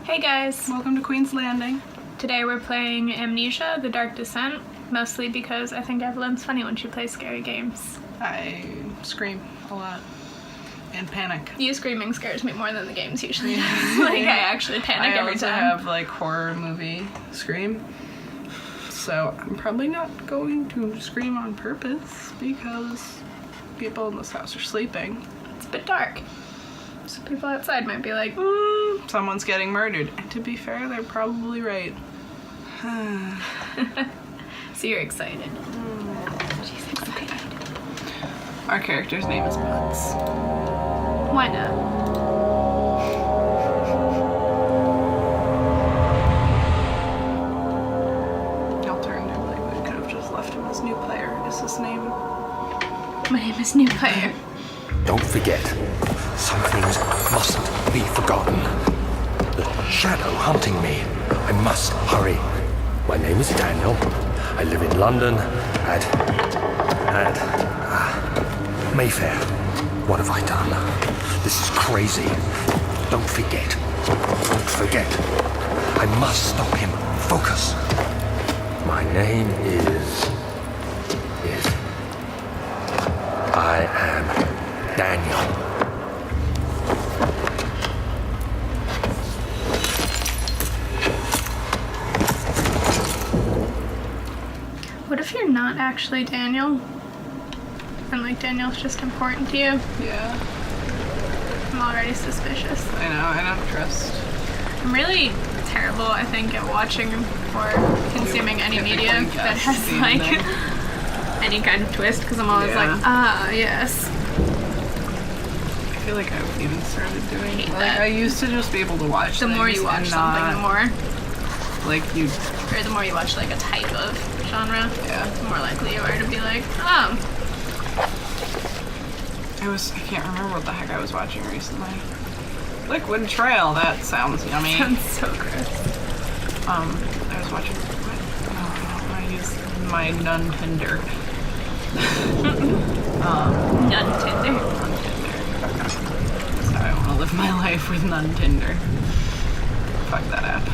Hey guys! Welcome to Queen's Landing. Today we're playing Amnesia, The Dark Descent, mostly because I think Evelyn's funny when she plays scary games. I scream a lot and panic. You screaming scares me more than the games usually does. Like, I actually panic every time. I also have, like, horror movie scream. So I'm probably not going to scream on purpose because people in this house are sleeping. It's a bit dark. So people outside might be like, someone's getting murdered. And to be fair, they're probably right. So you're excited. She's excited. Our character's name is Butts. Why not? Alternatively, we could have just left him as new player. Is his name? My name is New Player. Don't forget, some things mustn't be forgotten. The shadow hunting me. I must hurry. My name is Daniel. I live in London at Mayfair. What have I done? This is crazy. Don't forget. Don't forget. I must stop him. Focus. My name is... I am Daniel. What if you're not actually Daniel? And like Daniel's just important to you? Yeah. I'm already suspicious. I know, I don't trust. I'm really terrible, I think, at watching or consuming any media that has like any kind of twist, because I'm always like, yes. I feel like I've even started doing Hate like, that. I used to just be able to watch The more you watch something, the more, like you. or the more you watch like a type of genre, Yeah. the more likely you are to be like, oh. I can't remember what the heck I was watching recently. Liquid Trail. That sounds yummy. Sounds so gross. I was watching. I used my nun Tinder. Nun Tinder. That's how I want to live my life, with nun Tinder. Fuck that app.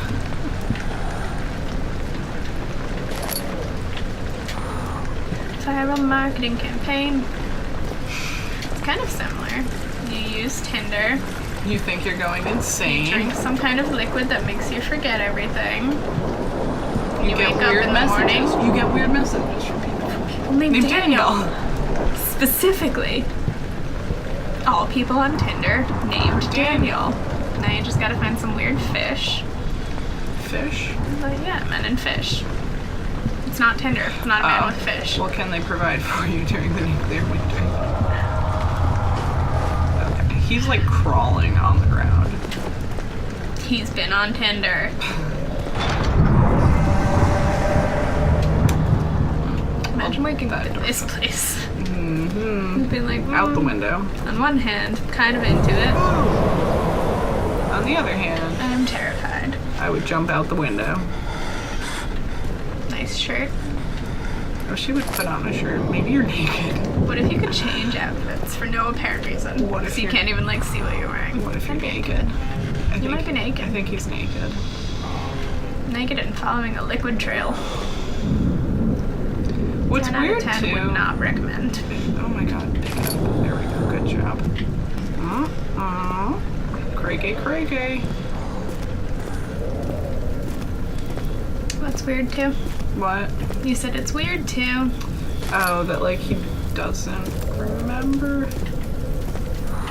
Viral marketing campaign. It's kind of similar. You use Tinder. You think you're going insane. You drink some kind of liquid that makes you forget everything. You get wake up weird in the messages. morning. You get weird messages from people. People named Daniel. Specifically. All people on Tinder named Daniel. Now you just gotta find some weird fish. Fish? But yeah, men and fish. It's not Tinder. It's not a man with fish. What can they provide for you during the nuclear winter? Okay. He's like crawling on the ground. He's been on Tinder. Imagine waking up in this place. Mm-hmm. Being like, Out the window. On one hand, kind of into it. On the other hand, I'm terrified. I would jump out the window. Nice shirt. Or she would put on a shirt. Maybe you're naked. What if you could change outfits for no apparent reason? What if so you you're- can't even like see what you're wearing? What if you're That'd be naked? You might be naked. I think he's naked. Naked and following a liquid trail. What's 10 weird out of 10 too. would not recommend. Oh my god, pick it up. There we go. Good job. Craigie. What's weird too? What? You said it's weird too. Oh, that like he doesn't remember.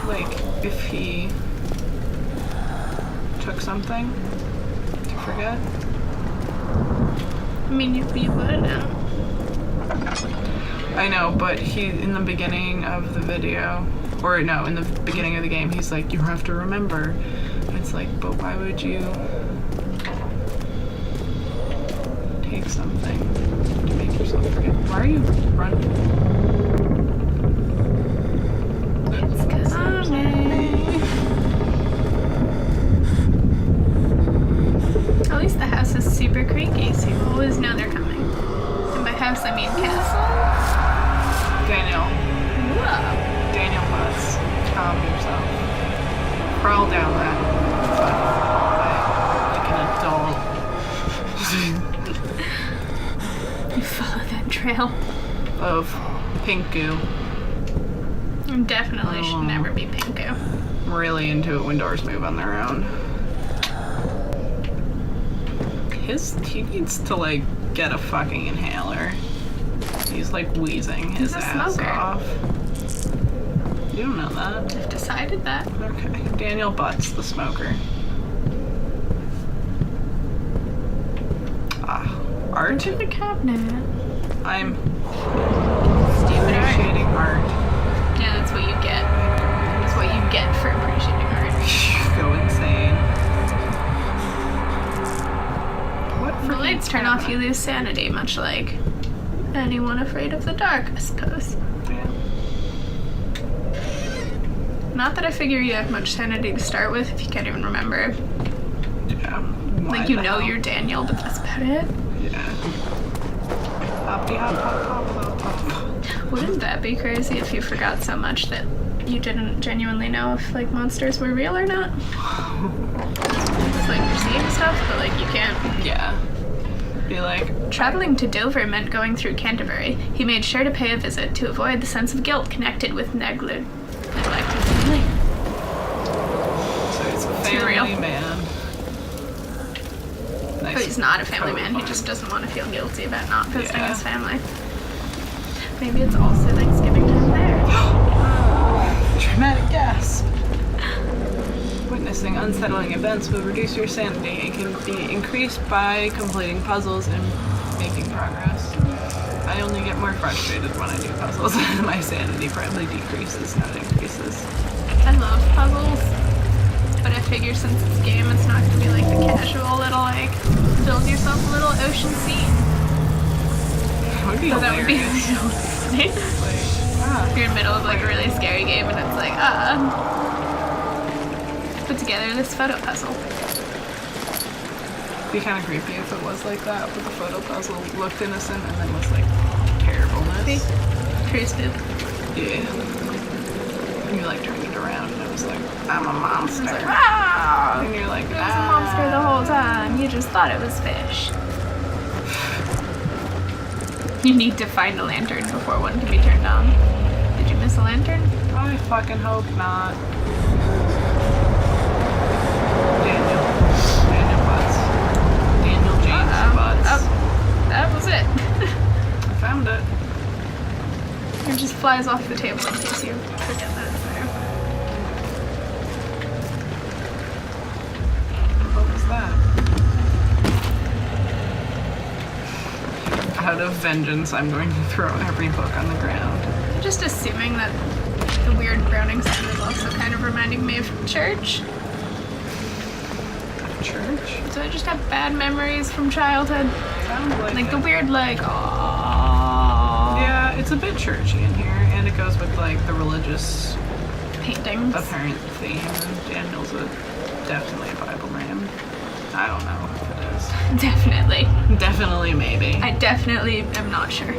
Like if he took something to forget. I mean, you would know. I know, but he, in the beginning of the video, or no, in the beginning of the game, he's like, you have to remember. And it's like, but why would you take something to make yourself forget? Why are you running? It's 'cause I'm me. At least the house is super creaky, so you always know they're coming. And by house, I mean castle. Daniel. Whoa. Daniel Butts. Calm yourself. Crawl down that. vial. of pink goo. Definitely should never be pink goo. I'm really into it when doors move on their own. He needs to, like, get a fucking inhaler. He's, like, wheezing his He's a ass smoker. off. You don't know that. I've decided that. Okay. Daniel Butts, the smoker. Art? Into the cabinet. I'm Stupid art. appreciating art. Yeah, that's what you get. That's what you get for appreciating art. Go insane. What When the lights turn off, you lose sanity, much like anyone afraid of the dark, I suppose. Yeah. Not that I figure you have much sanity to start with if you can't even remember. Yeah. Why Like, you the know hell? you're Daniel, but that's about it. Yeah. Hoppy hop hop hop hop hop. Wouldn't that be crazy if you forgot so much that you didn't genuinely know if, like, monsters were real or not? It's like you're seeing stuff, but, like, you can't. Yeah. Be like, Traveling to Dover meant going through Canterbury. He made sure to pay a visit to avoid the sense of guilt connected with neglected family. so he's a Too real. family man. Nice. But he's not a family man. He Fun. just doesn't want to feel guilty about not visiting Yeah. his family. Maybe it's also Thanksgiving time there. Dramatic gasp. Witnessing unsettling events will reduce your sanity. It can be increased by completing puzzles and making progress. I only get more frustrated when I do puzzles. My sanity probably decreases, not increases. I love puzzles, but I figure since it's a game, it's not going to be like the casual little, like, build yourself a little ocean scene. That would be So that would be hilarious. really Like, You're in the middle of, like, a really scary game, and it's like, put together this photo puzzle. it'd be kind of creepy if it was like that, but the photo puzzle looked innocent and then was like terribleness. Pretty spook. Yeah. And you like turned it around and it was like, I'm a monster. It's like, ah! And you're like, It was a monster the whole time. You just thought it was fish. You need to find a lantern before one can be turned on. Did you miss a lantern? I fucking hope not. Daniel Butts. Daniel James Butts. Oh, that was it. I found it. It just flies off the table in case you forget that it's there. What was that? Out of vengeance, I'm going to throw every book on the ground. I'm just assuming that the weird groaning sound is also kind of reminding me of church. Church? So I just have bad memories from childhood. Sounds like Like it. the weird, like, aww Yeah, it's a bit churchy in here, and it goes with like the religious paintings. apparent theme. And Daniel's definitely a Bible name. I don't know if it is. Definitely. Definitely, maybe. I definitely am not sure.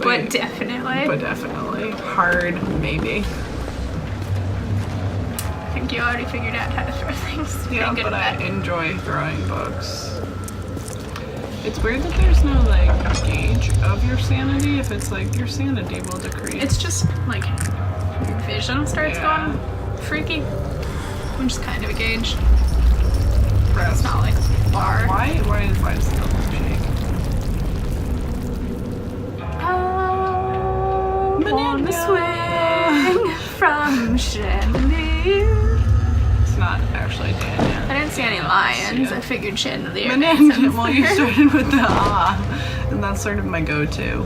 But definitely. But definitely. Hard, maybe. I think you already figured out how to throw things. Yeah, Pretty good but at I that. enjoy throwing books. It's weird that there's no like gauge of your sanity. If it's like your sanity will decrease. It's just like your vision starts Yeah. going freaky, which is kind of a gauge. gross. It's not like bar. Why does the building shake? On the swing from chandelier. It's not actually Daniel. I didn't see any Daniel, lions. yeah. I figured chandelier. Menendez. Well, you started with the and that's sort of my go-to.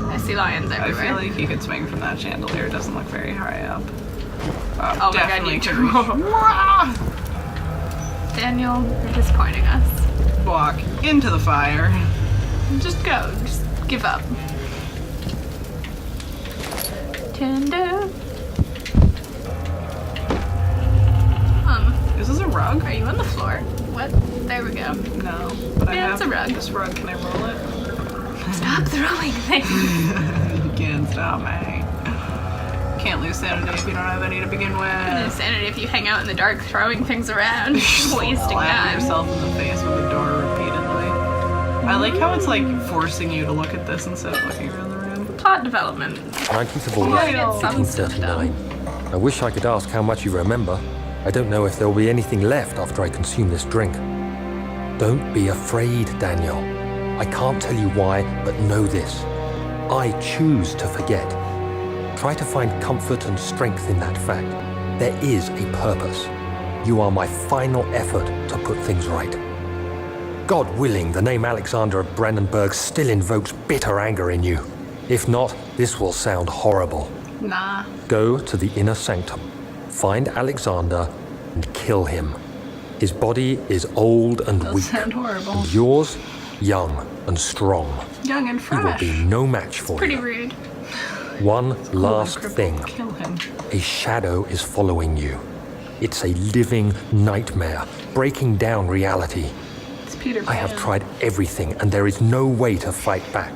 I see lions I everywhere. feel like you could swing from that chandelier. It doesn't look very high up. Oh my god, definitely you could reach. Daniel, you're disappointing us. Walk into the fire. Just go. Just give up. Tender. Is this a rug? Are you on the floor? What? There we go. No, but I Yeah, have it's a rug. this rug. Can I roll it? Stop throwing things. You can't stop me. Can't lose sanity if you don't have any to begin with. Insanity if you hang out in the dark throwing things around. Wasting Slap time. yourself in the face with a door repeatedly. I like how it's like forcing you to look at this instead of looking around the room. Plot development. 19th of You August, gotta get some stuff done. 1539. I wish I could ask how much you remember. I don't know if there will be anything left after I consume this drink. Don't be afraid, Daniel. I can't tell you why, but know this. I choose to forget. Try to find comfort and strength in that fact. There is a purpose. You are my final effort to put things right. God willing, the name Alexander of Brandenburg still invokes bitter anger in you. If not, this will sound horrible. Nah. Go to the inner sanctum, find Alexander, and kill him. His body is old and Does weak, sound horrible. and yours, young and strong. Young and He will fresh. be no match for Pretty you. rude. One last Crippled. thing. Kill him. A shadow is following you. It's a living nightmare, breaking down reality. It's Peter Pan. I have tried everything, and there is no way to fight back.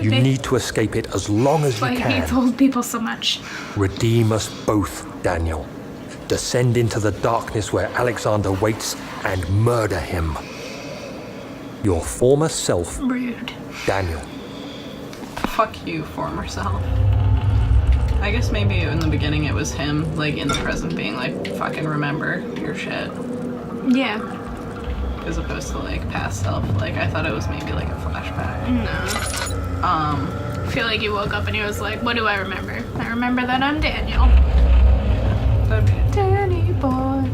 You be. need to escape it as long as Why you he hates can. old people so much. Redeem us both, Daniel. Descend into the darkness where Alexander waits and murder him. Your former self, Rude. Daniel. Fuck you, former self. I guess maybe in the beginning it was him, like in the present, being like, fucking remember your shit. Yeah. As opposed to like past self. Like I thought it was maybe like a flashback. No. I feel like he woke up and he was like, what do I remember? I remember that I'm Daniel. That'd be Danny boy.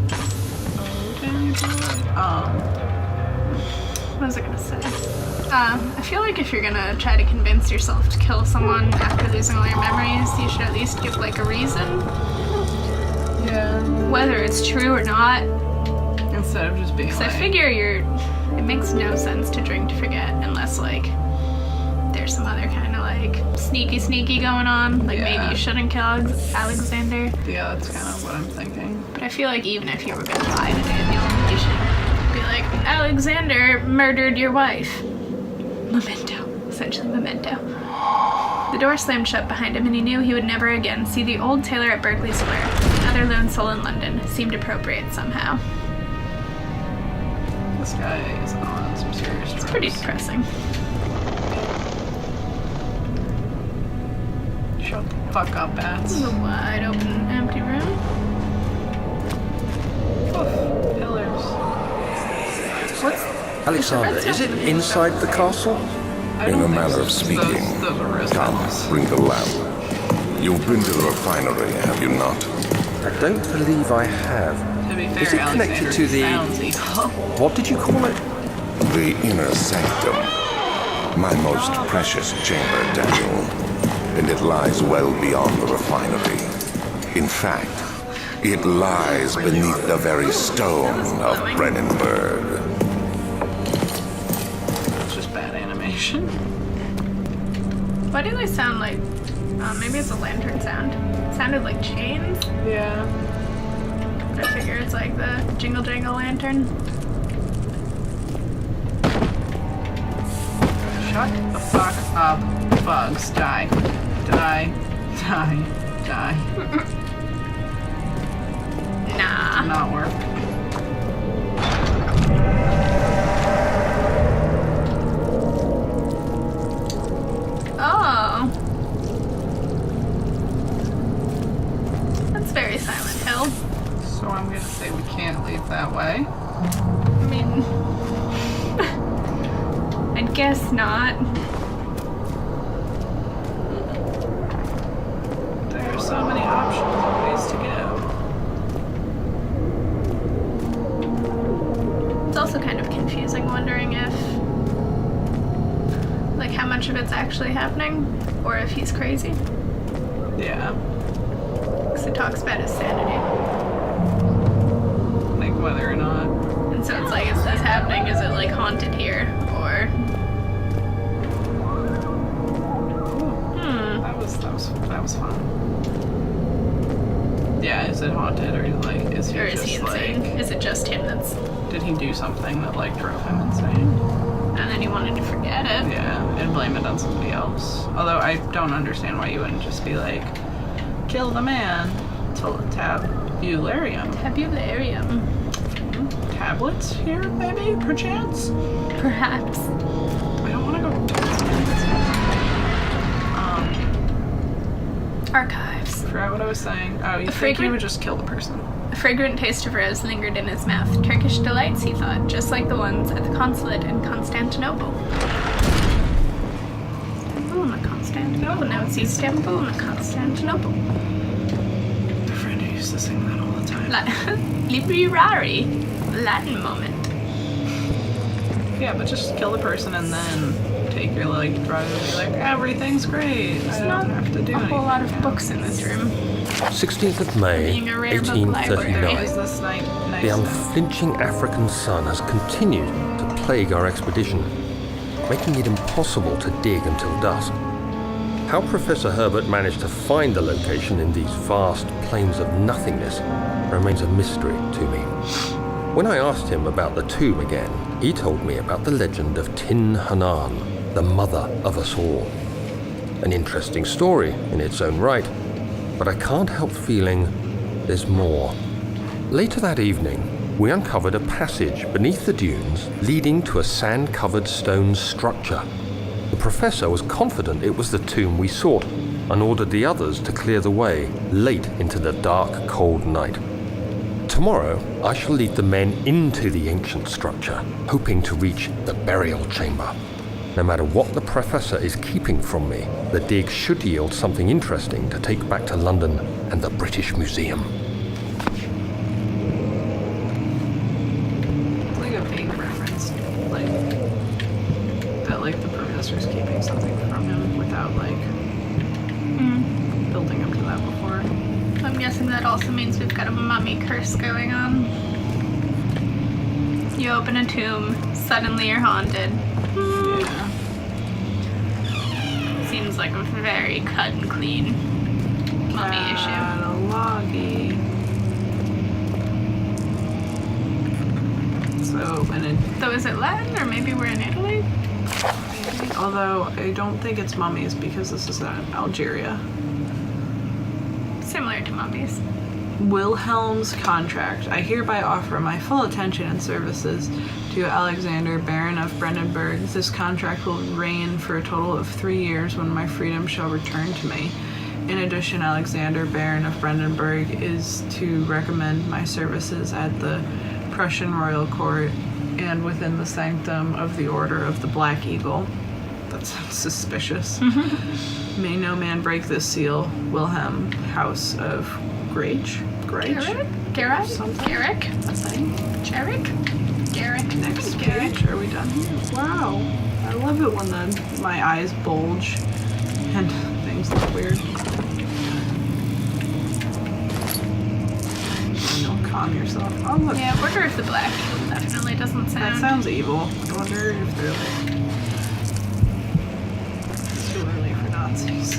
What was I gonna say? I feel like if you're gonna try to convince yourself to kill someone after losing all your memories, you should at least give like a reason. Yeah. Whether it's true or not. Instead of just being Because like, I figure it makes no sense to drink to forget unless like there's some other kind of like sneaky going on. Like maybe Yeah. you shouldn't kill Alexander. yeah, that's kind of what I'm thinking. But I feel like even if you were gonna lie to Daniel, you should be like, Alexander murdered your wife. Memento. Essentially memento. The door slammed shut behind him and he knew he would never again see the old tailor at Berkeley Square. Another lone soul in London seemed appropriate somehow. This guy is on some serious drugs. It's pretty depressing. Shut the fuck up, bats. This is a wide open, empty room. Oof, pillars. What's Alexander, is it inside the castle? I In don't a think manner so. of speaking. Those are Come, residents. bring the lamp. You've been to the refinery, have you not? I don't believe I have. To be fair, Is it connected Alexander to the- sounds evil. What did you call it? The inner sanctum. My most precious chamber, Daniel. And it lies well beyond the refinery. In fact, it lies beneath the very stone of Brennenburg. It's just bad animation. Why do they sound like? Maybe it's a lantern sound. It sounded like chains. Yeah. I figure it's like the jingle jangle lantern. Shut the fuck up. Bugs. Die. Die. Die. Die. Nah. Not work. Oh. That's very Silent Hill. So I'm gonna say we can't leave that way. I mean, I guess not. There are so many options and ways to go. It's also kind of confusing wondering if, like, how much of it's actually happening, or if he's crazy. Yeah. Because it talks about his sanity. Like whether or not. And so it's like, is this happening? Is it, like, haunted here? Or, That was fun. Yeah, is it haunted or like is he or is just he insane? like Is it just him that's, did he do something that like drove him insane? and then he wanted to forget it? Yeah, and blame it on somebody else. Although I don't understand why you wouldn't just be like, kill the man. Tabularium. Tabularium. tablets here, maybe, perchance? Perhaps. I don't want to go Archives. I forgot what I was saying. Oh, you think fragrant- you would just kill the person? A fragrant taste of rose lingered in his mouth. Turkish delights, he thought, just like the ones at the consulate in Constantinople. Constantinople. Now it's Istanbul and Constantinople. My friend who used to sing that all the time. Librari. Latin moment. Yeah, but just kill the person and then take your drug and be like, everything's great. There's I not don't have to do a whole lot of anything. books in this room. 16th of May, Being a rare book library. Is 1839. this nice? The unflinching African sun has continued to plague our expedition, making it impossible to dig until dusk. How Professor Herbert managed to find the location in these vast plains of nothingness remains a mystery to me. When I asked him about the tomb again, he told me about the legend of Tin Hanan, the mother of us all. An interesting story in its own right, but I can't help feeling there's more. Later that evening, we uncovered a passage beneath the dunes leading to a sand-covered stone structure. The professor was confident it was the tomb we sought and ordered the others to clear the way late into the dark, cold night. Tomorrow, I shall lead the men into the ancient structure, hoping to reach the burial chamber. No matter what the professor is keeping from me, the dig should yield something interesting to take back to London and the British Museum. It's like a vague reference, that the professor's keeping something from him without building up to that before. I'm guessing that also means we've got a mummy curse going on. You open a tomb, suddenly you're haunted. Yeah. Seems like a very cut and clean mummy issue. Cataloggy. So, So is it Latin, or maybe we're in Italy? although I don't think it's mummies because this is Algeria. Similar to mummies. Wilhelm's contract. I hereby offer my full attention and services to Alexander, Baron of Brandenburg. This contract will reign for a total of 3 years when my freedom shall return to me. In addition, Alexander, Baron of Brandenburg, is to recommend my services at the Prussian royal court and within the sanctum of the Order of the Black Eagle. That sounds suspicious. May no man break this seal. Wilhelm, House of Grage? Garrick? Something. Garrick? Jarrick? Garrick? Next Garrick? page. Are we done here? Wow. I love it when my eyes bulge and things look weird. Don't calm yourself. Oh, look. Yeah, Order of the Black Eagle definitely doesn't sound... That sounds evil. I wonder if they're it's too early for Nazis.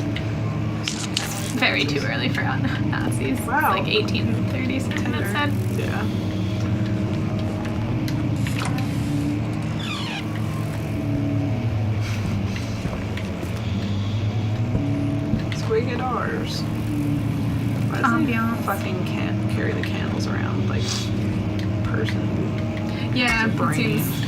very too early for Nazis. Wow. It's like 1830 something it said. Yeah. Squiggedars. Why does he Ambiance. fucking can't carry the candles around like person? Yeah, It's a it brain. seems...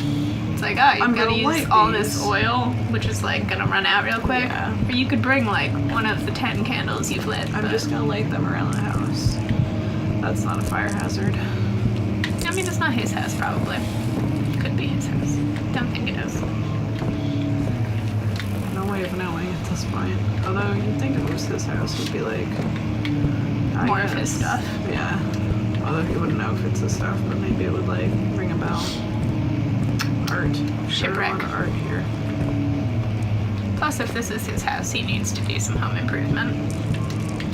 It's like, oh, I'm you've got to gonna use light all these. this oil, which is like gonna run out real quick. Yeah. Or you could bring like one of the 10 candles you've lit. I'm but- just gonna light them around the house. That's not a fire hazard. I mean, it's not his house, probably. Could be his house. Don't think it is. No way of knowing at this point. Although you'd think if it was his house, he'd be like I More of his guess. stuff. Yeah. Although he wouldn't know if it's his stuff, but maybe it would like ring a bell. Art. Sure, a Shipwreck. lot of art here. Plus, if this is his house, he needs to do some home improvement.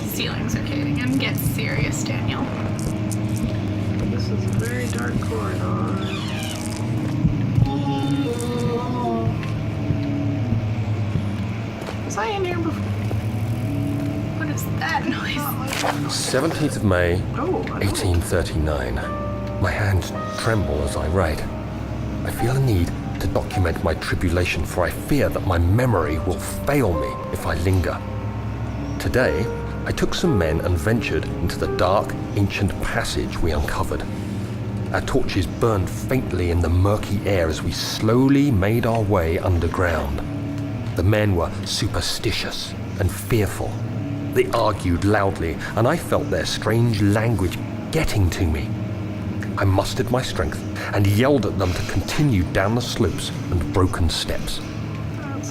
Ceilings are caving in. Get serious, Daniel. This is a very dark corridor. Was I in here before? What is that noise? 17th of May, Oh, I know. 1839. My hands tremble as I write. I feel a need to document my tribulation, for I fear that my memory will fail me if I linger. Today, I took some men and ventured into the dark, ancient passage we uncovered. Our torches burned faintly in the murky air as we slowly made our way underground. The men were superstitious and fearful. They argued loudly, and I felt their strange language getting to me. I mustered my strength and yelled at them to continue down the slopes and broken steps.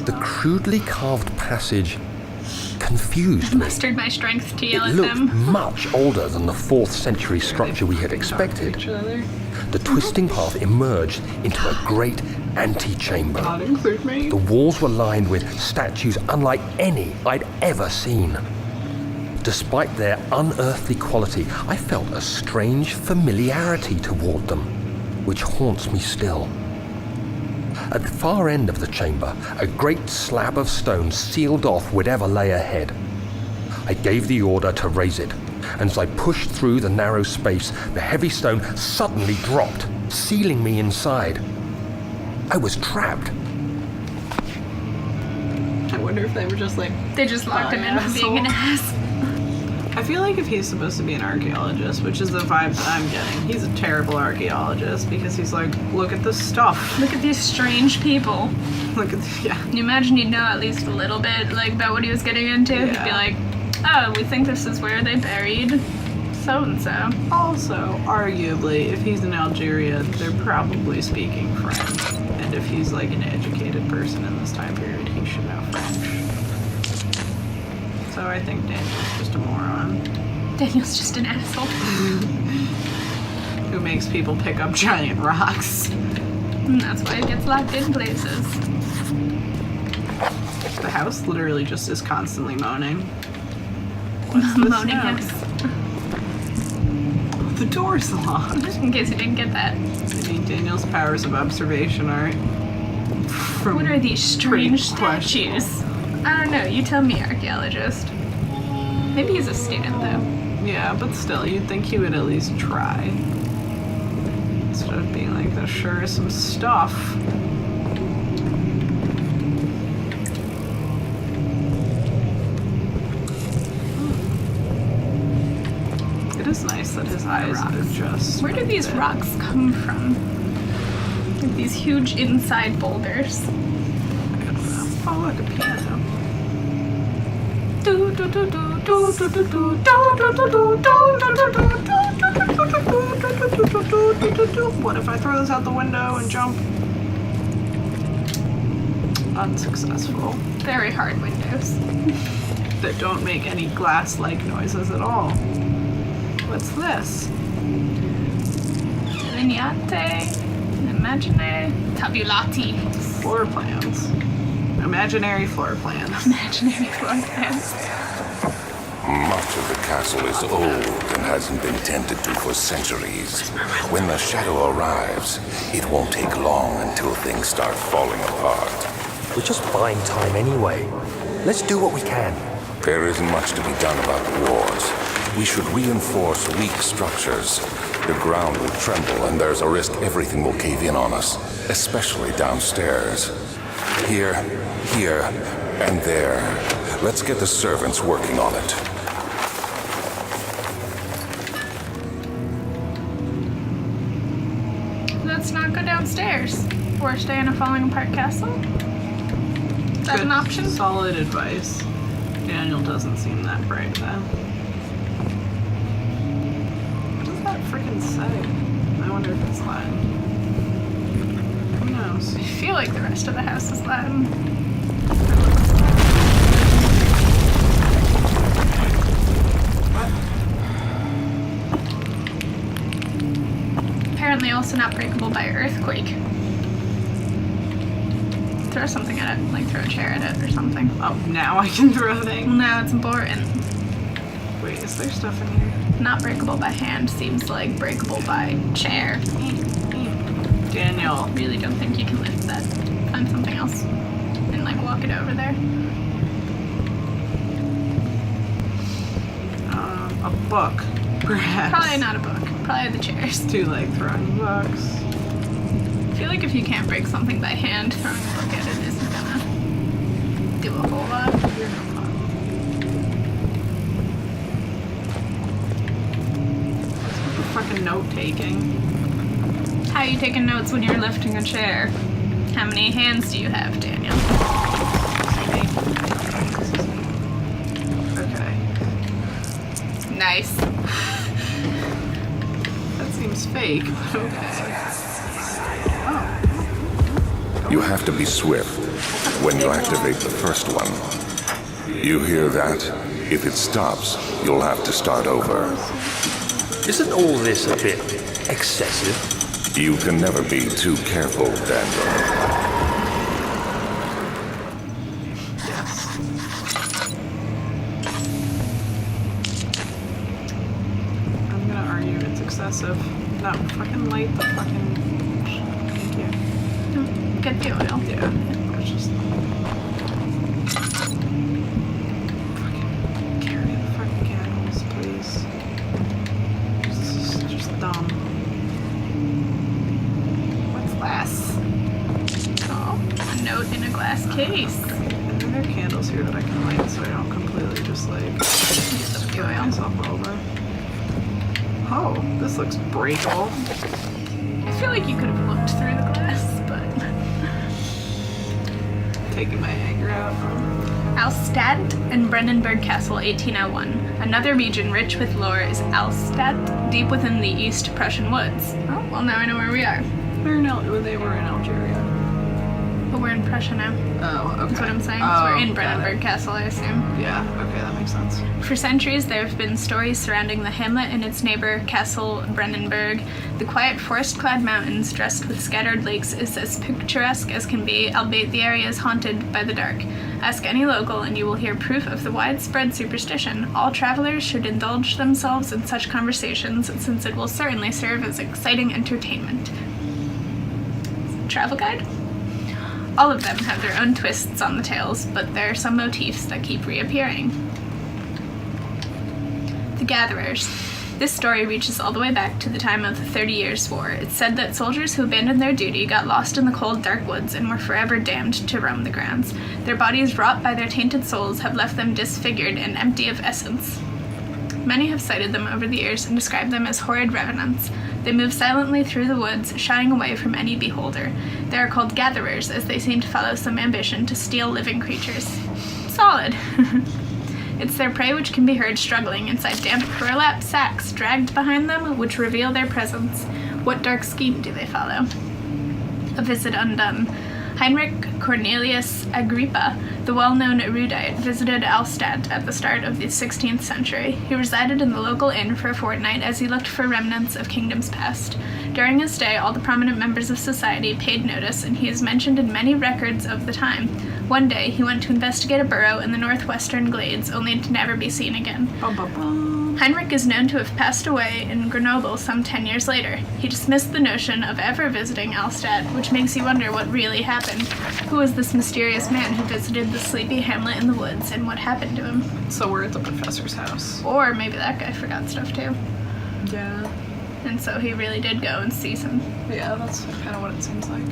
The crudely carved passage confused me. Mustered my strength to yell It at looked them. much older than the 4th century structure we had expected. Each other. The twisting path emerged into a great antechamber. Not include me. The walls were lined with statues unlike any I'd ever seen. Despite their unearthly quality, I felt a strange familiarity toward them, which haunts me still. At the far end of the chamber, a great slab of stone sealed off whatever lay ahead. I gave the order to raise it, and as I pushed through the narrow space, the heavy stone suddenly dropped, sealing me inside. I was trapped. I wonder if they were just like, They just locked him in for being an ass. I feel like if he's supposed to be an archaeologist, which is the vibe that I'm getting, he's a terrible archaeologist because he's like, look at this stuff. Look at these strange people. Look at, yeah. Can you imagine he'd know at least a little bit like about what he was getting into? He'd be Yeah. like, oh, we think this is where they buried so-and-so. Also, arguably, if he's in Algeria, they're probably speaking French. And if he's like an educated person in this time period, he should know French. So I think Daniel's just a moron Daniel's just an asshole. who makes people pick up giant rocks. And that's why he gets locked in places. The house literally just is constantly moaning. What's this Moaning note? house. The door's locked. Just in case you didn't get that. Maybe Daniel's powers of observation are from What are these strange pretty questionable. statues? I don't know. You tell me, archaeologist. Maybe he's a student, though. Yeah, but still, you'd think he would at least try. Instead of being like, there sure is some stuff. It is nice that his eyes are just... Where do these rocks come from? Like these huge inside boulders. Oh, look, a piano. What if I throw this out the window and jump? Unsuccessful. Very hard windows. That don't make any glass-like noises at all. What's this? Delineate, imagine, tabulati. Floor plans. Imaginary floor plans. Imaginary floor plans. Much of the castle is old and hasn't been tended to for centuries. When the shadow arrives, it won't take long until things start falling apart. We're just buying time anyway. Let's do what we can. There isn't much to be done about the wars. We should reinforce weak structures. The ground will tremble and there's a risk everything will cave in on us, especially downstairs. Here, and there. Let's get the servants working on it. Let's not go downstairs. Or stay in a falling apart castle. Is that an option? Solid advice. Daniel doesn't seem that bright though. What does that freaking say? I wonder if it's Latin. Who knows? I feel like the rest of the house is Latin. Apparently also not breakable by earthquake. Throw something at it, like throw a chair at it or something. Oh, now I can throw things. Now it's important. Wait, is there stuff in here? Not breakable by hand seems like breakable by chair. Daniel. Really don't think you can lift that. Find something else and like walk it over there. A book, perhaps. Probably not a book. Probably the chairs. Two like throwing books. I feel like if you can't break something by hand, throwing a book at it isn't gonna do a whole lot. Fucking note taking. How are you taking notes when you're lifting a chair? How many hands do you have, Daniel? Okay. Nice. That seems fake, but okay. You have to be swift when you activate the first one. You hear that? If it stops, you'll have to start over. Isn't all this a bit excessive? You can never be too careful, Daniel. Yes. I'm gonna argue it's excessive. No, fucking light the fucking... Thank you. Get the oil. Yeah, it's just... Fucking carry the fucking candles, please. This is just dumb. What's glass? Oh, a note in a glass case. And then there are candles here that I can light so I don't completely just like... Get the turn oil. myself over. Oh, this looks breakable. I feel like you could have looked through the glass, but... Taking my anger out. Alstadt and Brennenburg Castle, 1801. Another region rich with lore is Alstadt, deep within the East Prussian woods. Oh, well now I know where we are. They were in Algeria. But we're in Prussia now. Oh, okay. That's what I'm saying. Oh, We're in got Brennenburg it. Castle, I assume. Yeah, okay, that makes sense. For centuries, there have been stories surrounding the hamlet and its neighbor, Castle Brennenburg. The quiet forest-clad mountains, dressed with scattered lakes, is as picturesque as can be, albeit the area is haunted by the dark. Ask any local, and you will hear proof of the widespread superstition. All travelers should indulge themselves in such conversations, since it will certainly serve as exciting entertainment. Travel guide? All of them have their own twists on the tales, but there are some motifs that keep reappearing. The Gatherers. This story reaches all the way back to the time of the 30 Years' War. It's said that soldiers who abandoned their duty got lost in the cold, dark woods and were forever damned to roam the grounds. Their bodies, wrought by their tainted souls, have left them disfigured and empty of essence. Many have cited them over the years and described them as horrid revenants. They move silently through the woods, shying away from any beholder. They are called gatherers, as they seem to follow some ambition to steal living creatures. Solid. It's their prey which can be heard struggling inside damp burlap sacks dragged behind them, which reveal their presence. What dark scheme do they follow? A visit undone. Heinrich Cornelius Agrippa, the well-known erudite, visited Alstadt at the start of the 16th century. He resided in the local inn for a fortnight as he looked for remnants of kingdoms past. During his stay, all the prominent members of society paid notice, and he is mentioned in many records of the time. One day, he went to investigate a burrow in the northwestern glades, only to never be seen again. Bum, bum, bum. Heinrich is known to have passed away in Grenoble some 10 years later. He dismissed the notion of ever visiting Alstadt, which makes you wonder what really happened. Who was this mysterious man who visited the sleepy hamlet in the woods, and what happened to him? So we're at the professor's house. Or maybe that guy forgot stuff too. Yeah. And so he really did go and see some. Yeah, that's kind of what it seems like.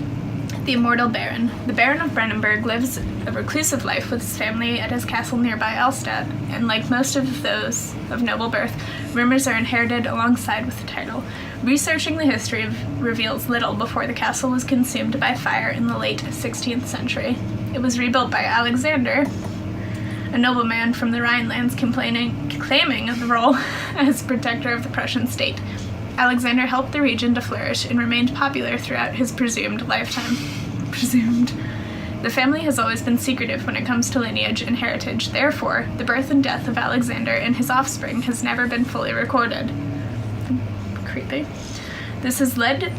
The immortal Baron. The Baron of Brennenburg lives a reclusive life with his family at his castle nearby Alstadt, and like most of those of noble birth, rumors are inherited alongside with the title. Researching the history reveals little before the castle was consumed by fire in the late 16th century. It was rebuilt by Alexander, a nobleman from the Rhinelands claiming the role as protector of the Prussian state. Alexander helped the region to flourish and remained popular throughout his presumed lifetime. The family has always been secretive when it comes to lineage and heritage. Therefore, the birth and death of Alexander and his offspring has never been fully recorded. Creepy. This has fed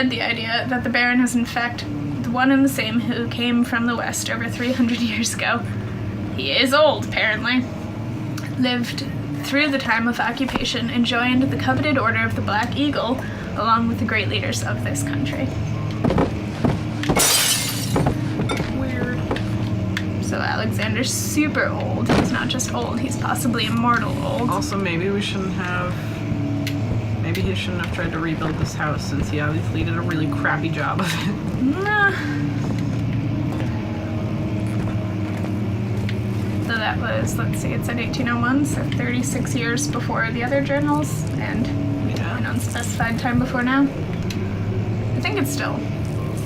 the idea that the Baron is in fact the one and the same who came from the West over 300 years ago. He is old, apparently. Lived through the time of occupation and joined the coveted Order of the Black Eagle, along with the great leaders of this country. Weird. So Alexander's super old. He's not just old, he's possibly immortal old. Also, maybe he shouldn't have tried to rebuild this house since he obviously did a really crappy job of it. Nah. So that was, let's see, it said 1801, so 36 years before the other journals, and Yeah. an unspecified time before now. think it's still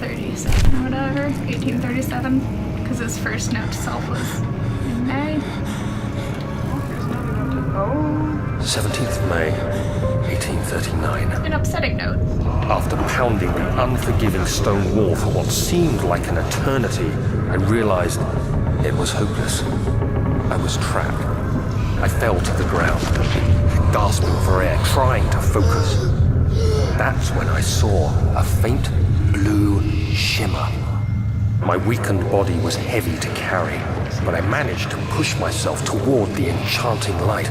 37 or whatever, 1837, because his first note to self was in May. There's another note to... Oh. 17th May, 1839. An upsetting note. After pounding the unforgiving stone wall for what seemed like an eternity, I realized it was hopeless. I was trapped. I fell to the ground, gasping for air, trying to focus. That's when I saw a faint blue shimmer. My weakened body was heavy to carry, but I managed to push myself toward the enchanting light.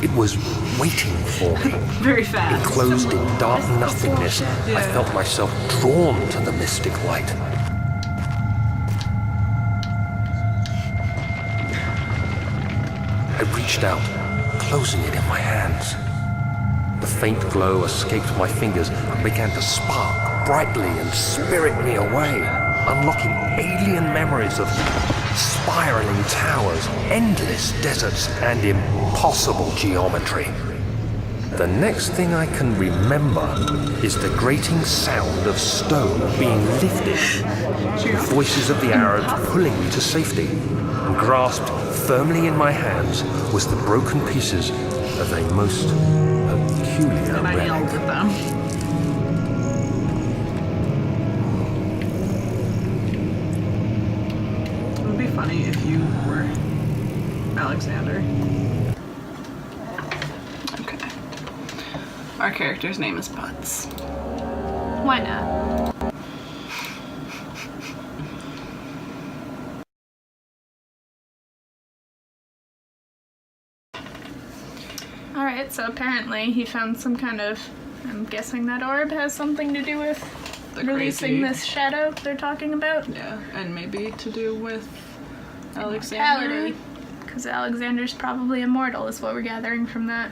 It was waiting for me. Very fast. Enclosed in dark nothingness, I felt myself drawn to the mystic light. I reached out, closing it in my hands. The faint glow escaped my fingers and began to spark brightly and spirit me away, unlocking alien memories of spiraling towers, endless deserts, and impossible geometry. The next thing I can remember is the grating sound of stone being lifted, the voices of the Arabs pulling me to safety, and grasped firmly in my hands was the broken pieces of a most peculiar And I yelled relic. at them. It would be funny if you were Alexander. Okay. Our character's name is Butts. Why not? Alright, so apparently he found some kind of... I'm guessing that orb has something to do with The releasing crazy- this shadow they're talking about. Yeah, and maybe to do with Alexander. Because Alexander's probably immortal is what we're gathering from that.